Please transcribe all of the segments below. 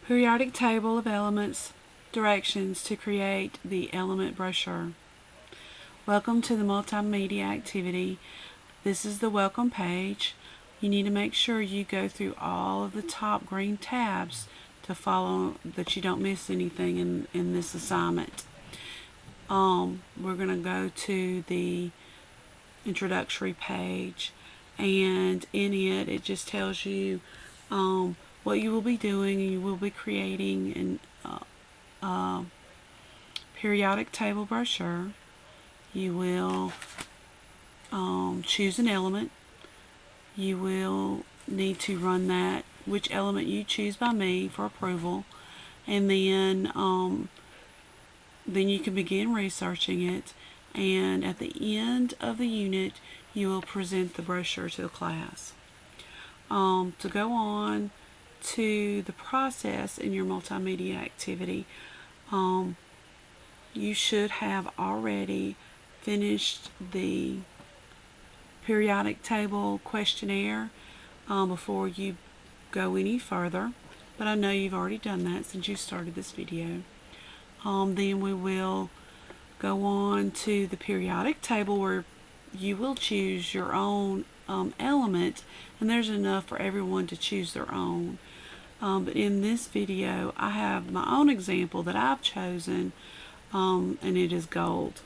Periodic table of elements, directions to create the element brochure. Welcome to the multimedia activity. This is the welcome page. You need to make sure you go through all of the top green tabs to follow that you don't miss anything in this assignment. We're going to go to the introductory page, and in it just tells you what you will be doing. You will be creating a periodic table brochure. You will choose an element. You will need to run that, which element you choose by me, for approval, and then you can begin researching it, and at the end of the unit you will present the brochure to the class. To go on to the process in your multimedia activity, you should have already finished the periodic table questionnaire before you go any further, but I know you've already done that since you started this video. Then we will go on to the periodic table, where you will choose your own element, and there's enough for everyone to choose their own. But in this video I have my own example that I've chosen, and it is gold.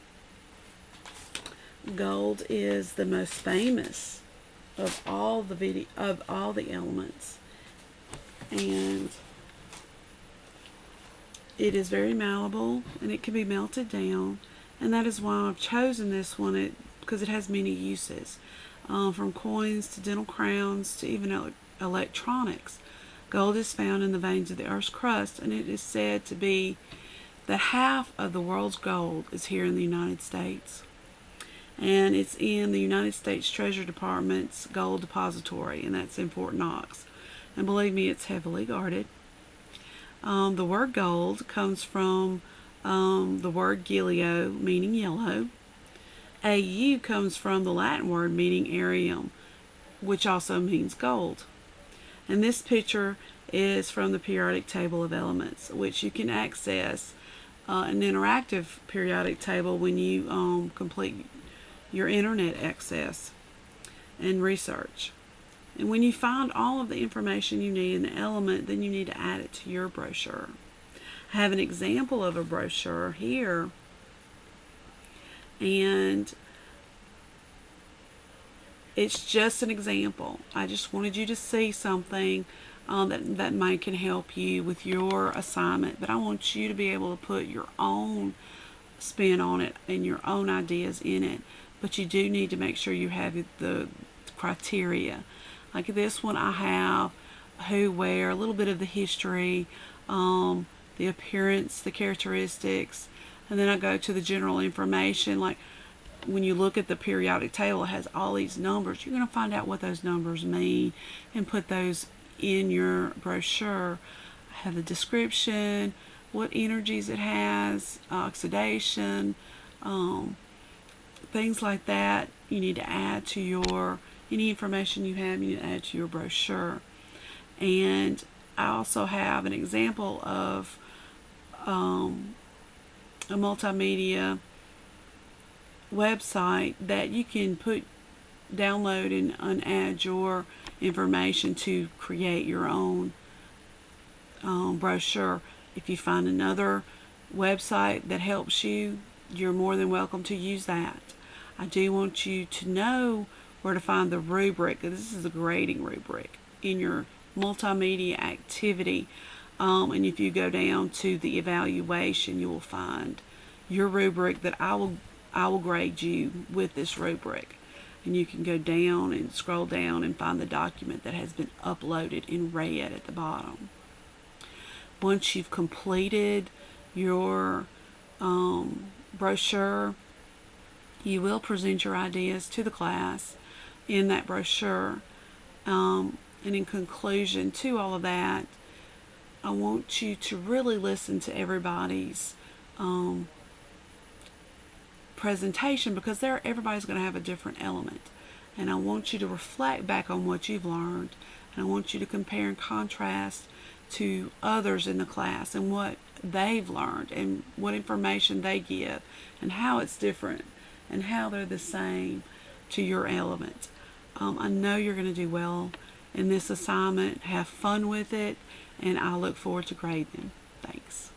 Gold is the most famous of all the elements, and it is very malleable and it can be melted down, and that is why I've chosen this one, because it has many uses, from coins to dental crowns to even electronics. Gold is found in the veins of the Earth's crust, and it is said to be that half of the world's gold is here in the United States. And it's in the United States Treasury Department's gold depository, and that's in Fort Knox. And believe me, it's heavily guarded. The word gold comes from the word gilio, meaning yellow. AU comes from the Latin word meaning arium, which also means gold. And this picture is from the periodic table of elements, which you can access an interactive periodic table when you complete your internet access and research. And when you find all of the information you need in the element, then you need to add it to your brochure. I have an example of a brochure here, and it's just an example. I just wanted you to see something that might can help you with your assignment, but I want you to be able to put your own spin on it and your own ideas in it. But you do need to make sure you have the criteria. Like this one, I have who, where, a little bit of the history, the appearance, the characteristics, and then I go to the general information. Like when you look at the periodic table, it has all these numbers. You're going to find out what those numbers mean and put those in your brochure. I have the description, what energies it has, oxidation, things like that. You need to add to any information you have, you need to add to your brochure. And I also have an example of a multimedia website that you can download and add your information to create your own brochure. If you find another website that helps you, you're more than welcome to use that. I do want you to know where to find the rubric. This is a grading rubric in your multimedia activity, and if you go down to the evaluation, you will find your rubric that I will grade you with this rubric, and you can go down and scroll down and find the document that has been uploaded in red at the bottom. Once you've completed your brochure, you will present your ideas to the class in that brochure. And in conclusion to all of that, I want you to really listen to everybody's presentation, because everybody's going to have a different element. And I want you to reflect back on what you've learned, and I want you to compare and contrast to others in the class and what they've learned and what information they give and how it's different and how they're the same to your element. I know you're going to do well in this assignment. Have fun with it, and I look forward to grading. Thanks.